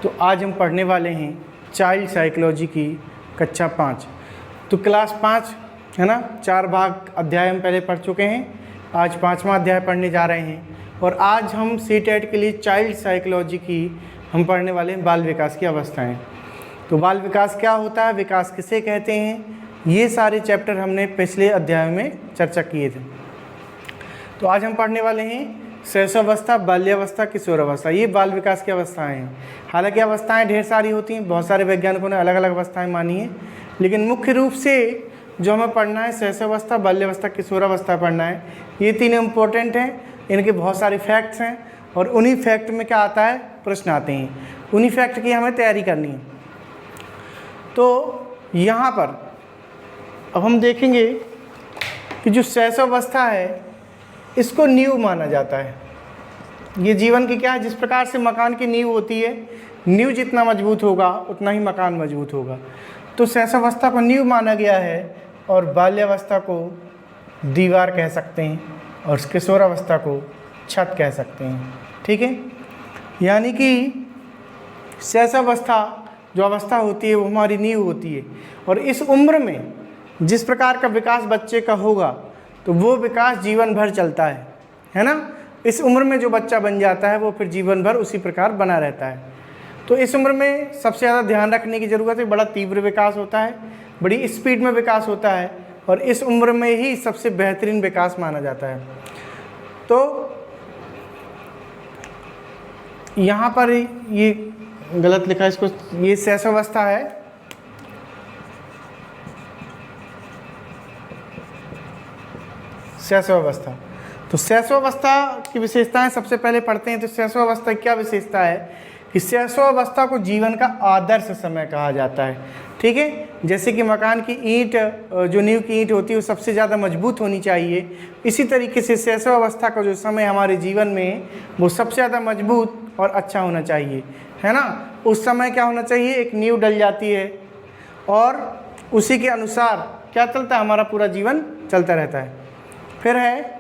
तो आज हम पढ़ने वाले हैं चाइल्ड साइकोलॉजी की कक्षा 5। तो क्लास 5 है ना, 4 भाग अध्याय हम पहले पढ़ चुके हैं। आज 5वां अध्याय पढ़ने जा रहे हैं और आज हम सीटेट के लिए चाइल्ड साइकोलॉजी की हम पढ़ने वाले हैं बाल विकास की अवस्थाएं। तो बाल विकास क्या होता है, विकास किसे कहते हैं, ये सारे चैप्टर हमने पिछले अध्याय में चर्चा किए थे। तो आज हम पढ़ने वाले हैं शैशवावस्था, बाल्यावस्था, किशोरावस्था। ये बाल विकास की अवस्थाएं हैं। हालांकि अवस्थाएं ढेर सारी होती हैं, बहुत सारे वैज्ञानिकों ने अलग अलग अवस्थाएं मानी हैं, लेकिन मुख्य रूप से जो हमें पढ़ना है शैशवावस्था, बाल्यावस्था, किशोरावस्था पढ़ना है। ये 3 इम्पोर्टेंट हैं, इनके बहुत सारे फैक्ट्स हैं और उन्हीं फैक्ट में क्या आता है, प्रश्न आते हैं। उन्हीं फैक्ट की हमें तैयारी करनी है। तो यहाँ पर अब हम देखेंगे कि जो शैशवावस्था है इसको नींव माना जाता है। ये जीवन की क्या है, जिस प्रकार से मकान की नींव होती है, नींव जितना मजबूत होगा उतना ही मकान मजबूत होगा। तो शैशवावस्था को नींव माना गया है और बाल्यावस्था को दीवार कह सकते हैं और किशोरावस्था को छत कह सकते हैं। ठीक है, यानी कि शैशवावस्था जो अवस्था होती है वो हमारी नींव होती है और इस उम्र में जिस प्रकार का विकास बच्चे का होगा तो वो विकास जीवन भर चलता है ना। इस उम्र में जो बच्चा बन जाता है वो फिर जीवन भर उसी प्रकार बना रहता है। तो इस उम्र में सबसे ज़्यादा ध्यान रखने की ज़रूरत है, बड़ा तीव्र विकास होता है, बड़ी स्पीड में विकास होता है और इस उम्र में ही सबसे बेहतरीन विकास माना जाता है। तो यहाँ पर ये गलत लिखा है, इसको, ये शैशवावस्था है। शैशवावस्था, तो शैशवावस्था की विशेषताएं सबसे पहले पढ़ते हैं। तो शैशवावस्था की क्या विशेषता है कि शैशवावस्था को जीवन का आदर्श समय कहा जाता है। ठीक है, जैसे कि मकान की ईंट, जो नींव की ईंट होती है वो सबसे ज़्यादा मजबूत होनी चाहिए, इसी तरीके से शैशवावस्था का जो समय हमारे जीवन में वो सबसे ज़्यादा मजबूत और अच्छा होना चाहिए, है ना। उस समय क्या होना चाहिए, एक नींव डल जाती है और उसी के अनुसार क्या चलता है, हमारा पूरा जीवन चलता रहता है। फिर है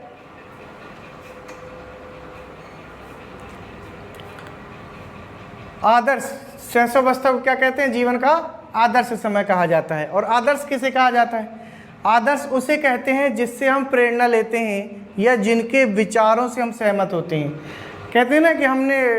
आदर्श। शैशवावस्था को क्या कहते हैं, जीवन का आदर्श समय कहा जाता है। और आदर्श किसे कहा जाता है, आदर्श उसे कहते हैं जिससे हम प्रेरणा लेते हैं या जिनके विचारों से हम सहमत होते हैं। कहते हैं ना कि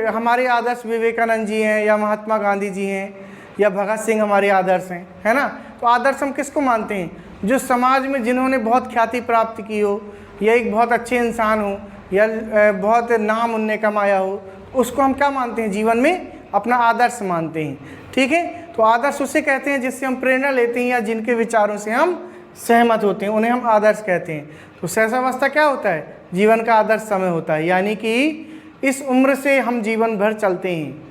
हमारे आदर्श विवेकानंद जी हैं या महात्मा गांधी जी हैं या भगत सिंह हमारे आदर्श हैं, है ना। तो आदर्श हम किसको मानते हैं, जो समाज में जिन्होंने बहुत ख्याति प्राप्त की हो या एक बहुत अच्छे इंसान हो या बहुत नाम उनने कमाया हो, उसको हम क्या मानते हैं, जीवन में अपना आदर्श मानते हैं। ठीक है, तो आदर्श उसे कहते हैं जिससे हम प्रेरणा लेते हैं या जिनके विचारों से हम सहमत होते हैं, उन्हें हम आदर्श कहते हैं। तो शैशवावस्था क्या होता है, जीवन का आदर्श समय होता है, यानी कि इस उम्र से हम जीवन भर चलते हैं।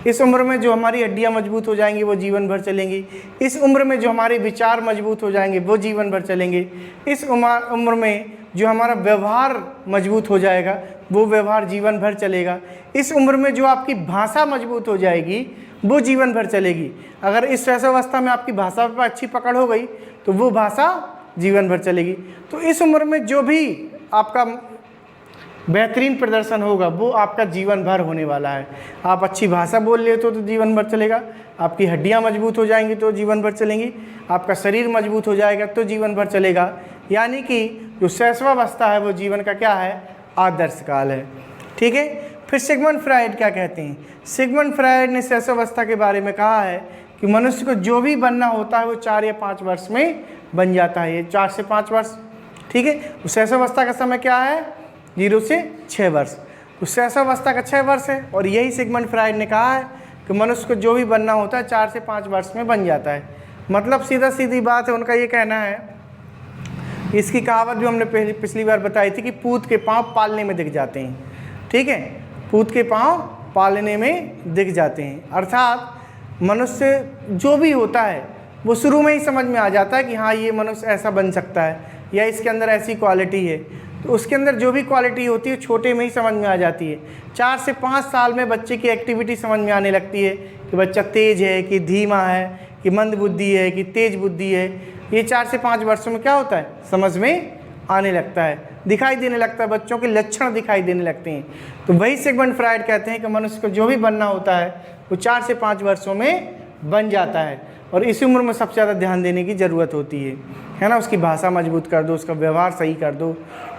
इस उम्र में जो हमारी हड्डियां मजबूत हो जाएंगी वो जीवन भर चलेंगी। इस उम्र में जो हमारे विचार मजबूत हो जाएंगे वो जीवन भर चलेंगे। इस उम्र में जो हमारा व्यवहार मजबूत हो जाएगा वो व्यवहार जीवन भर चलेगा। इस उम्र में जो आपकी भाषा मजबूत हो जाएगी वो जीवन भर चलेगी। अगर इस शैशवावस्था में आपकी भाषा पर अच्छी पकड़ हो गई तो वो भाषा जीवन भर चलेगी। तो इस उम्र में जो भी आपका बेहतरीन प्रदर्शन होगा वो आपका जीवन भर होने वाला है। आप अच्छी भाषा बोल लेते हो तो जीवन भर चलेगा, आपकी हड्डियां मजबूत हो जाएंगी तो जीवन भर चलेंगी, आपका शरीर मजबूत हो जाएगा तो जीवन भर चलेगा। यानी कि जो शैशवावस्था है वो जीवन का क्या है, आदर्श काल है। ठीक है, फिर सिगमंड फ्राइड क्या कहते हैं, सिगमंड फ्राइड ने शैशवावस्था के बारे में कहा है कि मनुष्य को जो भी बनना होता है वो 4 या 5 वर्ष में बन जाता है। ये 4 से 5 वर्ष। ठीक है, तो शैशवावस्था का समय क्या है, 0 से 6 वर्ष। तो शैशवावस्था का 6 वर्ष है और यही सिगमंड फ्राइड ने कहा है कि मनुष्य को जो भी बनना होता है 4 से 5 वर्ष में बन जाता है। मतलब सीधा सीधी बात है, उनका ये कहना है। इसकी कहावत भी हमने पिछली बार बताई थी कि पूत के पाँव पालने में दिख जाते हैं। ठीक है, पूत के पाँव पालने में दिख जाते हैं, अर्थात मनुष्य जो भी होता है वो शुरू में ही समझ में आ जाता है कि हाँ ये मनुष्य ऐसा बन सकता है या इसके अंदर ऐसी क्वालिटी है। तो उसके अंदर जो भी क्वालिटी होती है छोटे में ही समझ में आ जाती है। 4 से 5 साल में बच्चे की एक्टिविटी समझ में आने लगती है कि बच्चा तेज है कि धीमा है, कि मंद बुद्धि है कि तेज बुद्धि है। ये 4 से 5 वर्षों में क्या होता है, समझ में आने लगता है, दिखाई देने लगता है, बच्चों के लक्षण दिखाई देने लगते हैं। तो वही सिगमंड फ्राइड कहते हैं कि मनुष्य को जो भी बनना होता है वो 4 से 5 वर्षों में बन जाता है। और इसी उम्र में सबसे ज़्यादा ध्यान देने की ज़रूरत होती है ना। उसकी भाषा मजबूत कर दो, उसका व्यवहार सही कर दो,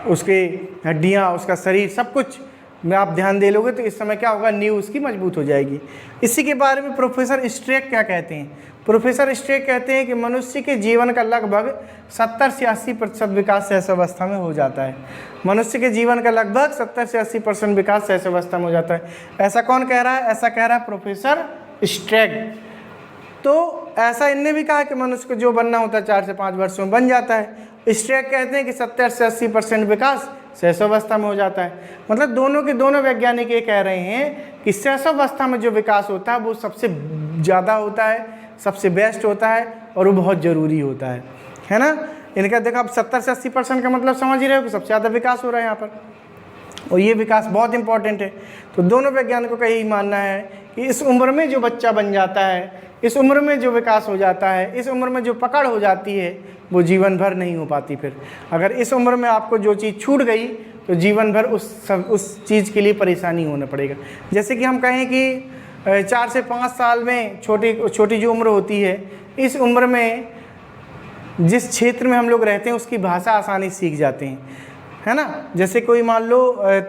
उसके हड्डियाँ, उसका शरीर, सब कुछ में आप ध्यान दे लोगे तो इस समय क्या होगा, नींव उसकी मजबूत हो जाएगी। इसी के बारे में प्रोफेसर स्ट्रेक क्या कहते हैं? प्रोफेसर स्ट्रेक कहते हैं कि मनुष्य के जीवन का लगभग 70 से 80% विकास शैशवावस्था में हो जाता है। मनुष्य के जीवन का लगभग 70 से 80% विकास शैशवावस्था में हो जाता है। ऐसा कौन कह रहा है? ऐसा कह रहा है प्रोफेसर स्ट्रेक। तो ऐसा इनने भी कहा कि मनुष्य को जो बनना होता है 4 से 5 वर्षों में बन जाता है। स्ट्रेक कहते हैं कि 70 से 80% विकास शैशवावस्था में हो जाता है। मतलब दोनों के दोनों वैज्ञानिक ये कह रहे हैं कि शैशवावस्था में जो विकास होता है वो सबसे ज़्यादा होता है, सबसे बेस्ट होता है और वो बहुत ज़रूरी होता है ना। इनका देखो आप 70 से 80% का मतलब समझ ही रहे हो कि सबसे ज़्यादा विकास हो रहा है यहाँ पर, और ये विकास बहुत इंपॉर्टेंट है। तो दोनों वैज्ञानिकों का यही मानना है कि इस उम्र में जो बच्चा बन जाता है, इस उम्र में जो विकास हो जाता है, इस उम्र में जो पकड़ हो जाती है वो जीवन भर नहीं हो पाती। फिर अगर इस उम्र में आपको जो चीज़ छूट गई तो जीवन भर उस चीज़ के लिए परेशानी होना पड़ेगा। जैसे कि हम कहें कि 4 से 5 साल में छोटी जो उम्र होती है, इस उम्र में जिस क्षेत्र में हम लोग रहते हैं उसकी भाषा आसानी से सीख जाते हैं, है ना। जैसे कोई मान लो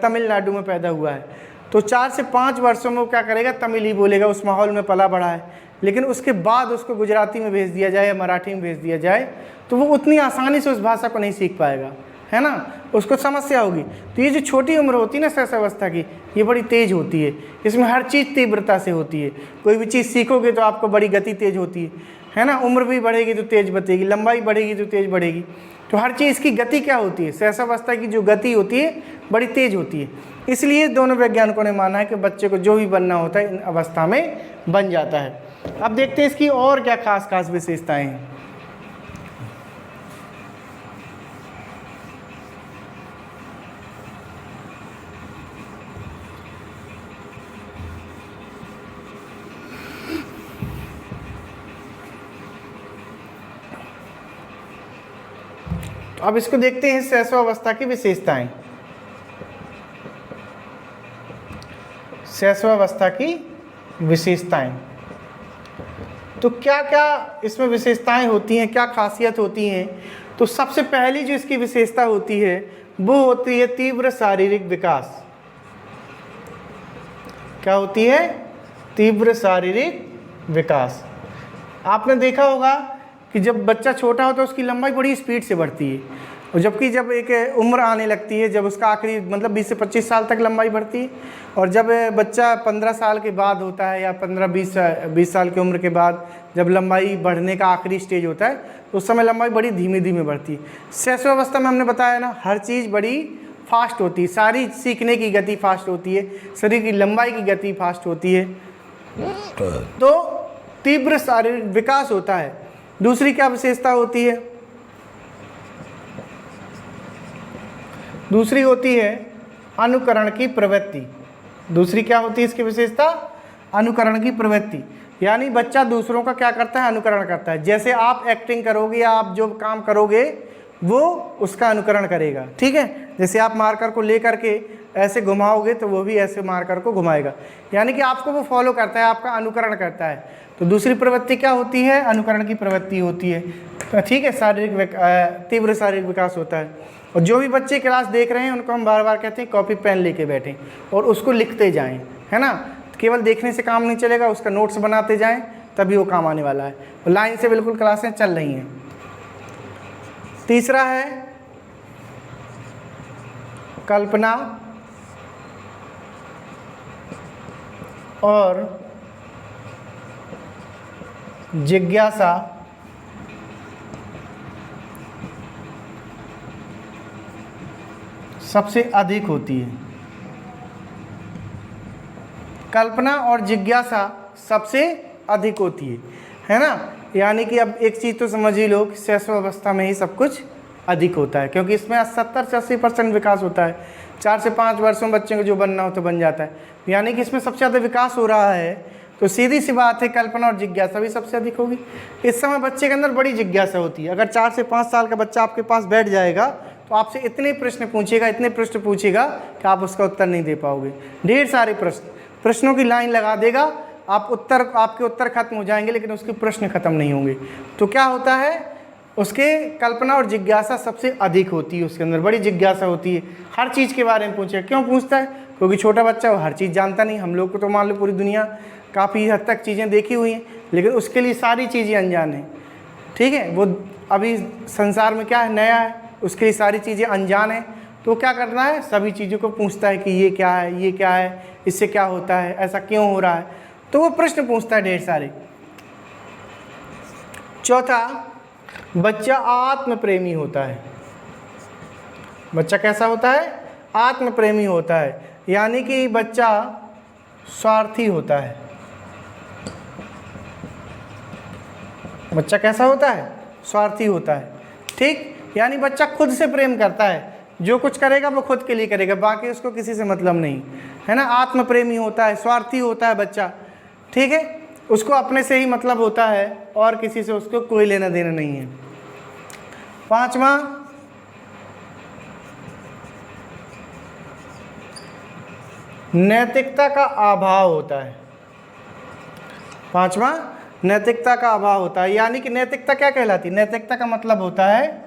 तमिलनाडु में पैदा हुआ है तो 4 से 5 वर्षों में वो क्या करेगा, तमिल ही बोलेगा, उस माहौल में पला बढ़ा है। लेकिन उसके बाद उसको गुजराती में भेज दिया जाए या मराठी में भेज दिया जाए तो वो उतनी आसानी से उस भाषा को नहीं सीख पाएगा, है ना, उसको समस्या होगी। तो ये जो छोटी उम्र होती है ना शैशवावस्था की, ये बड़ी तेज़ होती है। इसमें हर चीज़ तीव्रता से होती है। कोई भी चीज़ सीखोगे तो आपको बड़ी गति तेज़ होती है ना। उम्र भी बढ़ेगी तो तेज़ बढ़ेगी, लंबाई बढ़ेगी तो तेज़ बढ़ेगी। तो हर चीज़ की गति क्या होती है, शैशवावस्था की जो गति होती है बड़ी तेज़ होती है। इसलिए दोनों वैज्ञानिकों ने माना है कि बच्चे को जो भी बनना होता है इन अवस्था में बन जाता है। अब देखते हैं इसकी और क्या खास विशेषताएं हैं। तो अब इसको देखते हैं शैशवावस्था की विशेषताएं। शैशवावस्था की विशेषताएं, तो क्या क्या इसमें विशेषताएं होती हैं, क्या खासियत होती हैं? तो सबसे पहली जो इसकी विशेषता होती है वो होती है तीव्र शारीरिक विकास। क्या होती है? तीव्र शारीरिक विकास। आपने देखा होगा कि जब बच्चा छोटा होता है उसकी लंबाई बड़ी स्पीड से बढ़ती है, और जबकि जब एक उम्र आने लगती है, जब उसका आखिरी मतलब 20 से 25 साल तक लंबाई बढ़ती है, और जब बच्चा 15 साल के बाद होता है या 15-20 साल की उम्र के बाद जब लंबाई बढ़ने का आखिरी स्टेज होता है तो उस समय लंबाई बड़ी धीमे धीमे बढ़ती है। शैशवावस्था में हमने बताया ना, हर चीज़ बड़ी फास्ट होती है, सारी सीखने की गति फास्ट होती है, शरीर की लंबाई की गति फास्ट होती है, तो तीव्र शारीरिक विकास होता है। दूसरी क्या विशेषता होती है? दूसरी होती है अनुकरण की प्रवृत्ति। दूसरी क्या होती है इसकी विशेषता? अनुकरण की प्रवृत्ति। यानी बच्चा दूसरों का क्या करता है? अनुकरण करता है। जैसे आप एक्टिंग करोगे या आप जो काम करोगे वो उसका अनुकरण करेगा, ठीक है। जैसे आप मार्कर को लेकर के ऐसे घुमाओगे तो वो भी ऐसे मार्कर को घुमाएगा, यानी कि आपको वो फॉलो करता है, आपका अनुकरण करता है। तो दूसरी प्रवृत्ति क्या होती है? अनुकरण की प्रवृत्ति होती है, ठीक है। तीव्र शारीरिक विकास होता है। और जो भी बच्चे क्लास देख रहे हैं उनको हम बार बार कहते हैं कॉपी पेन लेके बैठें और उसको लिखते जाएं, है ना। केवल देखने से काम नहीं चलेगा, उसका नोट्स बनाते जाएं, तभी वो काम आने वाला है। और लाइन से बिल्कुल क्लासें चल रही हैं। तीसरा है कल्पना और जिज्ञासा सबसे अधिक होती है। कल्पना और जिज्ञासा सबसे अधिक होती है ना। यानी कि अब एक चीज़ तो समझ ही लो कि शैशवावस्था में ही सब कुछ अधिक होता है, क्योंकि इसमें 70 से 80% विकास होता है। 4 से 5 वर्षों में बच्चे को जो बनना हो तो बन जाता है, यानी कि इसमें सबसे ज़्यादा विकास हो रहा है। तो सीधी सी बात है कल्पना और जिज्ञासा भी सबसे अधिक होगी। इस समय बच्चे के अंदर बड़ी जिज्ञासा होती है। अगर 4 से 5 साल का बच्चा आपके पास बैठ जाएगा तो आपसे इतने प्रश्न पूछेगा कि आप उसका उत्तर नहीं दे पाओगे। ढेर सारे प्रश्नों की लाइन लगा देगा आपके उत्तर खत्म हो जाएंगे लेकिन उसके प्रश्न खत्म नहीं होंगे। तो क्या होता है, उसके कल्पना और जिज्ञासा सबसे अधिक होती है, उसके अंदर बड़ी जिज्ञासा होती है, हर चीज़ के बारे में पूछे। क्यों पूछता है? क्योंकि छोटा बच्चा वो हर चीज़ जानता नहीं। हम लोग को तो मान लो पूरी दुनिया काफ़ी हद तक चीज़ें देखी हुई हैं, लेकिन उसके लिए सारी चीज़ें अनजान हैं। ठीक है, वो अभी संसार में क्या है, नया है, उसके लिए सारी चीज़ें अनजान हैं। तो क्या करना है, सभी चीज़ों को पूछता है कि ये क्या है, ये क्या है, इससे क्या होता है, ऐसा क्यों हो रहा है। तो वो प्रश्न पूछता है ढेर सारे। चौथा, बच्चा आत्म प्रेमी होता है। बच्चा कैसा होता है? आत्म प्रेमी होता है, यानी कि बच्चा स्वार्थी होता है। बच्चा कैसा होता है? स्वार्थी होता है। ठीक, यानी बच्चा खुद से प्रेम करता है, जो कुछ करेगा वो खुद के लिए करेगा, बाकी उसको किसी से मतलब नहीं है ना। आत्म प्रेमी होता है, स्वार्थी होता है बच्चा। ठीक है, उसको अपने से ही मतलब होता है और किसी से उसको कोई लेना देना नहीं है। पांचवा, नैतिकता का अभाव होता है। पांचवा, नैतिकता का अभाव होता है, यानी कि नैतिकता क्या कहलाती है? नैतिकता का मतलब होता है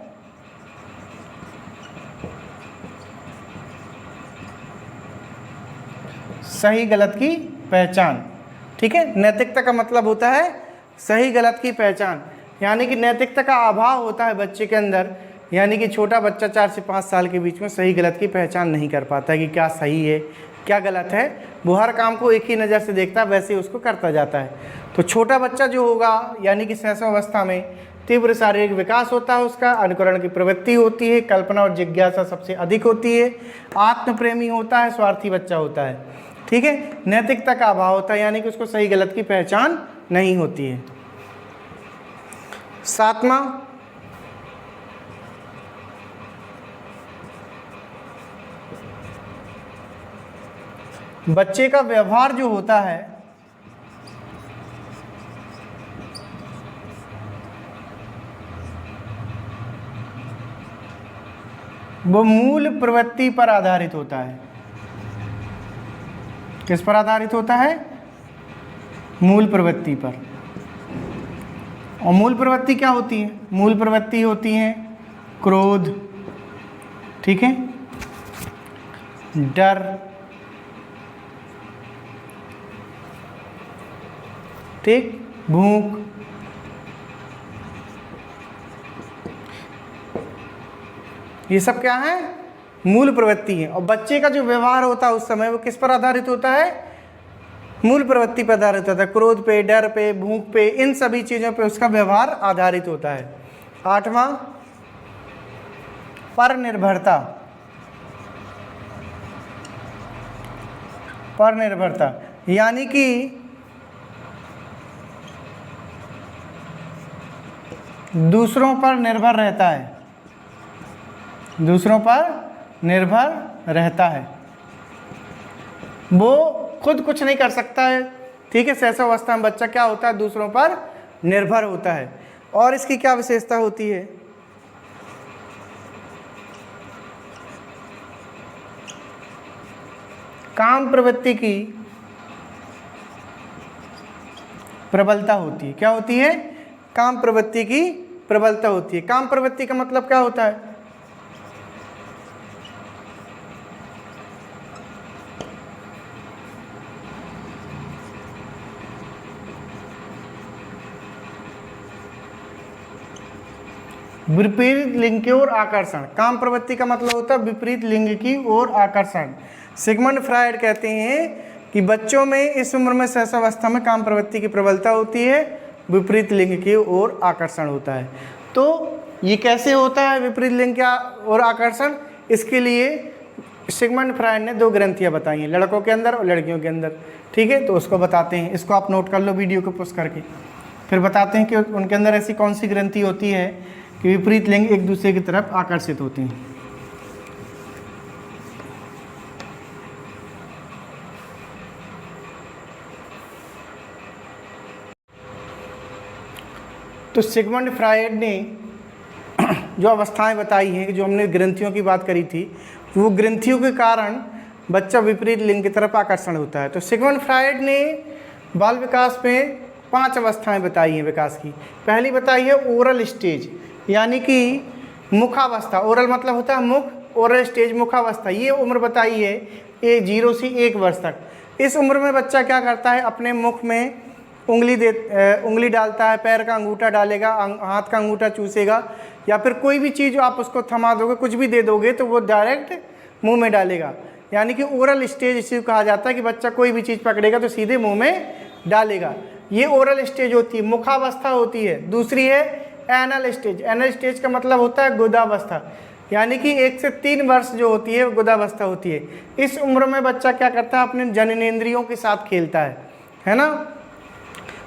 सही गलत की पहचान। ठीक है, नैतिकता का मतलब होता है सही गलत की पहचान, यानी कि नैतिकता का अभाव होता है बच्चे के अंदर, यानी कि छोटा बच्चा 4 से 5 साल के बीच में सही गलत की पहचान नहीं कर पाता है कि क्या सही है क्या गलत है। वो हर काम को एक ही नज़र से देखता है, वैसे उसको करता जाता है। तो छोटा बच्चा जो होगा, यानी कि शैशवावस्था में तीव्र शारीरिक विकास होता है, उसका अनुकरण की प्रवृत्ति होती है, कल्पना और जिज्ञासा सबसे अधिक होती है, आत्म प्रेमी होता है, स्वार्थी बच्चा होता है। ठीक है, नैतिकता का अभाव होता है, यानी कि उसको सही गलत की पहचान नहीं होती है। सातवां, बच्चे का व्यवहार जो होता है वो मूल प्रवृत्ति पर आधारित होता है। किस पर आधारित होता है? मूल प्रवृत्ति पर। और मूल प्रवृत्ति क्या होती है? मूल प्रवृत्ति होती है क्रोध, ठीक है, डर, ठीक, भूख, ये सब क्या है? मूल प्रवृत्ति है। और बच्चे का जो व्यवहार होता है उस समय वो किस पर आधारित होता है? मूल प्रवृत्ति पर आधारित होता है, क्रोध पे, डर पे, भूख पे, इन सभी चीज़ों पे उसका व्यवहार आधारित होता है। आठवां, पर निर्भरता। पर निर्भरता यानी कि दूसरों पर निर्भर रहता है, दूसरों पर निर्भर रहता है, वो खुद कुछ नहीं कर सकता है। ठीक है, शैशवावस्था में बच्चा क्या होता है? दूसरों पर निर्भर होता है। और इसकी क्या विशेषता होती है? काम प्रवृत्ति की प्रबलता होती है। क्या होती है? काम प्रवृत्ति की प्रबलता होती है। काम प्रवृत्ति का मतलब क्या होता है? विपरीत लिंग की ओर आकर्षण। काम प्रवृत्ति का मतलब होता है विपरीत लिंग की ओर आकर्षण। सिगमंड फ्रायड कहते हैं कि बच्चों में इस उम्र में शैशवावस्था में काम प्रवृत्ति की प्रबलता होती है, विपरीत लिंग की ओर आकर्षण होता है। तो ये कैसे होता है विपरीत लिंग की ओर आकर्षण? इसके लिए सिगमंड फ्रायड ने 2 ग्रंथियाँ बताई हैं, लड़कों के अंदर और लड़कियों के अंदर। ठीक है, तो उसको बताते हैं, इसको आप नोट कर लो वीडियो को पॉज करके। फिर बताते हैं कि उनके अंदर ऐसी कौन सी ग्रंथि होती है कि विपरीत लिंग एक दूसरे की तरफ आकर्षित होते हैं। तो सिगमंड फ्रायड ने जो अवस्थाएं बताई हैं, जो हमने ग्रंथियों की बात करी थी, वो ग्रंथियों के कारण बच्चा विपरीत लिंग की तरफ आकर्षण होता है। तो सिगमंड फ्रायड ने बाल विकास में 5 अवस्थाएं बताई हैं विकास की। पहली बताई है ओरल स्टेज, यानी कि मुखावस्था। ओरल मतलब होता है मुख, ओरल स्टेज मुखावस्था। ये उम्र बताई है 0 से 1 वर्ष तक। इस उम्र में बच्चा क्या करता है, अपने मुख में उंगली डालता है, पैर का अंगूठा डालेगा, हाथ का अंगूठा चूसेगा, या फिर कोई भी चीज़ जो आप उसको थमा दोगे, कुछ भी दे दोगे तो वो डायरेक्ट मुंह में डालेगा। यानी कि ओरल स्टेज इसी को कहा जाता है कि बच्चा कोई भी चीज़ पकड़ेगा तो सीधे मुंह में डालेगा। ये ओरल स्टेज होती है, मुखावस्था होती है। दूसरी है एनल स्टेज। एनल स्टेज का मतलब होता है गुदावस्था, यानी कि 1 से 3 वर्ष जो होती है गुदावस्था होती है। इस उम्र में बच्चा क्या करता है, अपने जननेंद्रियों के साथ खेलता है ना।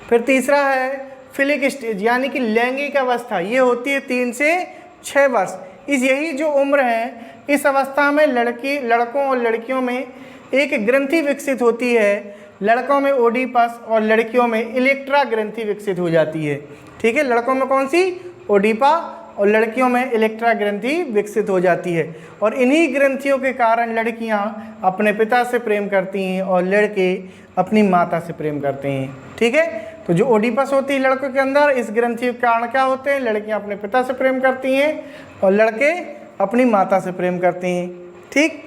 फिर तीसरा है फिलिक स्टेज, यानी कि लैंगिक अवस्था। ये होती है 3 से 6 वर्ष। यही जो उम्र है, इस अवस्था में लड़कों और लड़कियों में एक ग्रंथि विकसित होती है। लड़कों में ओडिपस और लड़कियों में इलेक्ट्रा ग्रंथि विकसित हो जाती है। ठीक है, लड़कों में कौन सी, ओडिपा, और लड़कियों में इलेक्ट्रा ग्रंथि विकसित हो जाती है। और इन्हीं ग्रंथियों के कारण लड़कियां अपने पिता से प्रेम करती हैं और लड़के अपनी माता से प्रेम करते हैं। ठीक है, तो जो ओडिपस होती है लड़कों के अंदर, इस ग्रंथि के कारण क्या होते हैं, लड़कियां अपने पिता से प्रेम करती हैं और लड़के अपनी माता से प्रेम करते हैं। ठीक,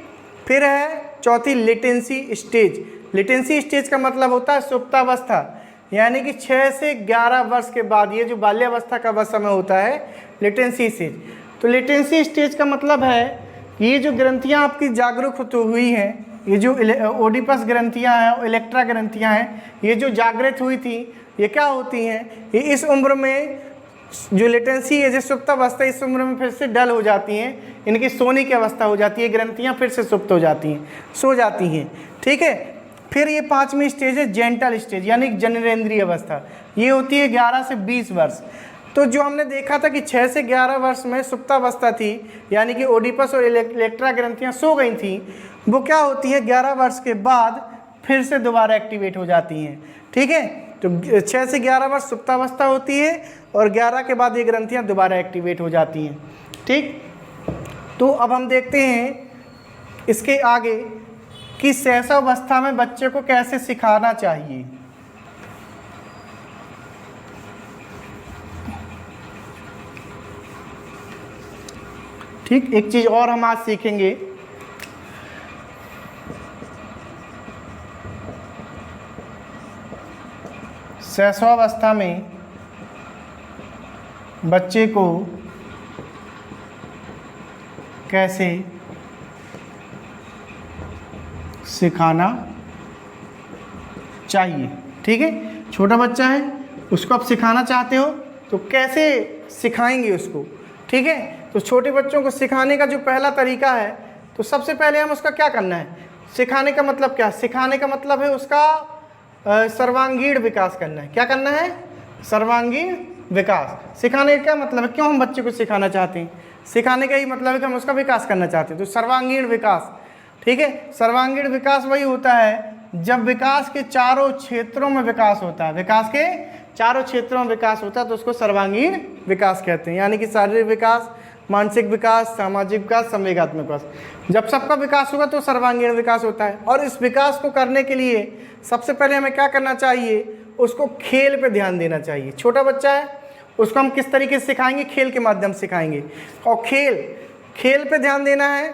फिर है चौथी लेटेंसी स्टेज। लेटेंसी स्टेज का मतलब होता है सुप्तावस्था, यानी कि 6 से 11 वर्ष के बाद, ये जो बाल्यावस्था का वह समय होता है लेटेंसी स्टेज। तो लेटेंसी स्टेज का मतलब है ये जो ग्रंथियां आपकी जागरूक हुई हैं, ये जो ओडिपस ग्रंथियां हैं, इलेक्ट्रा ग्रंथियां हैं, ये जो जागृत हुई थी, ये क्या होती हैं, ये इस उम्र में जो लेटेंसी है, जो सुप्तावस्था, इस उम्र में फिर से डल हो जाती हैं, इनकी सोने की अवस्था हो जाती है, ग्रंथियां फिर से सुप्त हो जाती हैं, सो जाती हैं। ठीक है, फिर ये 5वीं स्टेज है जेंटल स्टेज, यानी जननेंद्रिय अवस्था। ये होती है 11 से 20 वर्ष। तो जो हमने देखा था कि 6 से 11 वर्ष में सुप्तावस्था थी, यानी कि ओडिपस और इलेक्ट्रा ग्रंथियां सो गई थी, वो क्या होती है 11 वर्ष के बाद फिर से दोबारा एक्टिवेट हो जाती हैं। ठीक है, तो 6 से 11 वर्ष सुप्तावस्था होती है और 11 के बाद ये ग्रंथियां दोबारा एक्टिवेट हो जाती हैं। ठीक, तो अब हम देखते हैं इसके आगे कि शैशवावस्था में बच्चे को कैसे सिखाना चाहिए। ठीक, एक चीज़ और हम आज सीखेंगे, शैशवावस्था में बच्चे को कैसे सिखाना चाहिए। ठीक है, छोटा बच्चा है, उसको आप सिखाना चाहते हो तो कैसे सिखाएंगे उसको। ठीक है, तो छोटे बच्चों को सिखाने का जो पहला तरीका है, तो सबसे पहले हम उसका क्या करना है, सिखाने का मतलब क्या, सिखाने का मतलब है उसका सर्वांगीण विकास करना है। क्या करना है, सर्वांगीण विकास। सिखाने का क्या मतलब है, क्यों हम बच्चे को सिखाना चाहते हैं, सिखाने का ही मतलब है कि हम उसका विकास करना चाहते हैं। तो सर्वांगीण विकास, ठीक है, सर्वांगीण विकास वही होता है जब विकास के चारों क्षेत्रों में विकास होता है, विकास के चारों क्षेत्रों में विकास होता है तो उसको सर्वांगीण विकास कहते हैं। यानी कि शारीरिक विकास, मानसिक विकास, सामाजिक विकास, संवेगात्मक विकास, जब सबका विकास होगा तो सर्वांगीण विकास होता है। और इस विकास को करने के लिए सबसे पहले हमें क्या करना चाहिए, उसको खेल पे ध्यान देना चाहिए। छोटा बच्चा है, उसको हम किस तरीके से सिखाएंगे, खेल के माध्यम से सिखाएंगे। और खेल पे ध्यान देना है,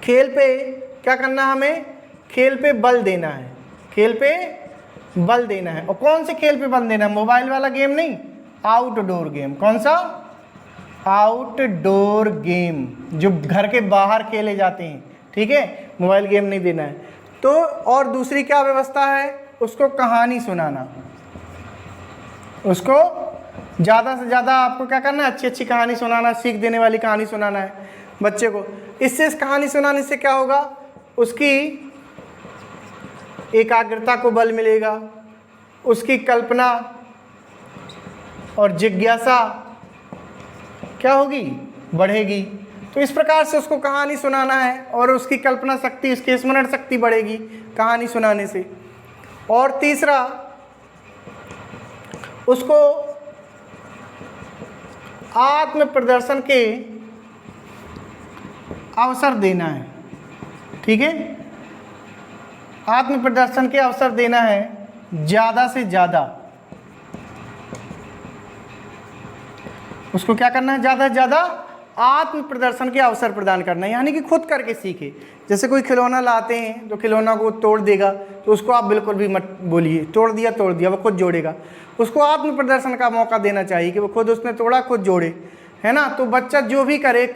खेल पे क्या करना है, हमें खेल पे बल देना है, खेल पे बल देना है। और कौन से खेल पे बल देना है, मोबाइल वाला गेम नहीं, आउटडोर गेम। कौन सा, आउटडोर गेम, जो घर के बाहर खेले जाते हैं। ठीक है, मोबाइल गेम नहीं देना है। तो और दूसरी क्या व्यवस्था है, उसको कहानी सुनाना, उसको ज़्यादा से ज़्यादा आपको क्या करना है, अच्छी अच्छी कहानी सुनाना, सीख देने वाली कहानी सुनाना है बच्चे को। इससे इस कहानी सुनाने से क्या होगा, उसकी एकाग्रता को बल मिलेगा, उसकी कल्पना और जिज्ञासा क्या होगी, बढ़ेगी। तो इस प्रकार से उसको कहानी सुनाना है और उसकी कल्पना शक्ति, उसकी स्मरण शक्ति बढ़ेगी कहानी सुनाने से। और तीसरा, उसको आत्म प्रदर्शन के अवसर देना है। ठीक है, आत्म प्रदर्शन के अवसर देना है। ज़्यादा से ज़्यादा उसको क्या करना है, ज़्यादा से ज़्यादा आत्म प्रदर्शन के अवसर प्रदान करना है, यानी कि खुद करके सीखे। जैसे कोई खिलौना लाते हैं तो खिलौना को तोड़ देगा, तो उसको आप बिल्कुल भी मत बोलिए तोड़ दिया, वो खुद जोड़ेगा। उसको आत्म प्रदर्शन का मौका देना चाहिए कि वो खुद उसने तोड़ा, खुद जोड़े, है ना। तो बच्चा जो भी करे,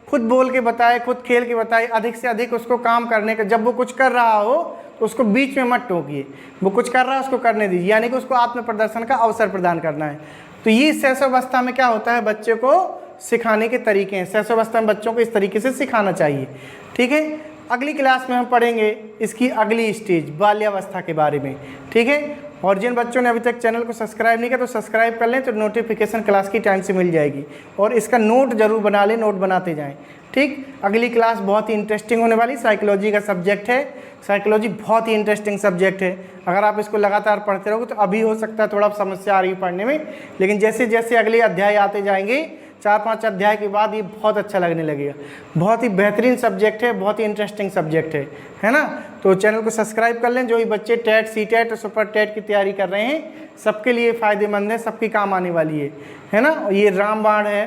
खुद बोल के बताए, खुद खेल के बताए, अधिक से अधिक उसको काम करने का। जब वो कुछ कर रहा हो तो उसको बीच में मत टोकिए, वो कुछ कर रहा है उसको करने दीजिए, यानी कि उसको आत्म प्रदर्शन का अवसर प्रदान करना है। तो ये शैशवावस्था में क्या होता है, बच्चे को सिखाने के तरीके हैं। शैशवावस्था में बच्चों को इस तरीके से सिखाना चाहिए, ठीक है। अगली क्लास में हम पढ़ेंगे इसकी अगली स्टेज बाल्यावस्था के बारे में, ठीक है। और जिन बच्चों ने अभी तक चैनल को सब्सक्राइब नहीं किया तो सब्सक्राइब कर लें, तो नोटिफिकेशन क्लास की टाइम से मिल जाएगी। और इसका नोट जरूर बना लें, नोट बनाते जाएं, ठीक। अगली क्लास बहुत ही इंटरेस्टिंग होने वाली, साइकोलॉजी का सब्जेक्ट है। साइकोलॉजी बहुत ही इंटरेस्टिंग सब्जेक्ट है। अगर आप इसको लगातार पढ़ते रहोगे तो अभी हो सकता है थोड़ा समस्या आ रही पढ़ने में, लेकिन जैसे जैसे अगले अध्याय आते जाएंगे, 4-5 अध्याय के बाद ये बहुत अच्छा लगने लगेगा। बहुत ही बेहतरीन सब्जेक्ट है, बहुत ही इंटरेस्टिंग सब्जेक्ट है ना। तो चैनल को सब्सक्राइब कर लें। जो भी बच्चे टेट, सी टेट और सुपर टेट की तैयारी कर रहे हैं, सबके लिए फ़ायदेमंद है, सबके काम आने वाली है ना। ये रामबाण है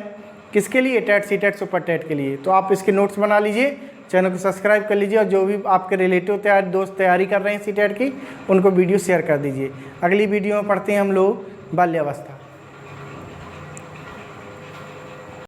किसके लिए, TET, C TET, super TET के लिए। तो आप इसके नोट्स बना लीजिए, चैनल को सब्सक्राइब कर लीजिए, और जो भी आपके रिलेटिव दोस्त तैयारी कर रहे हैं सी टेट की, उनको वीडियो शेयर कर दीजिए। अगली वीडियो में पढ़ते हैं हम लोग बाल्यावस्था।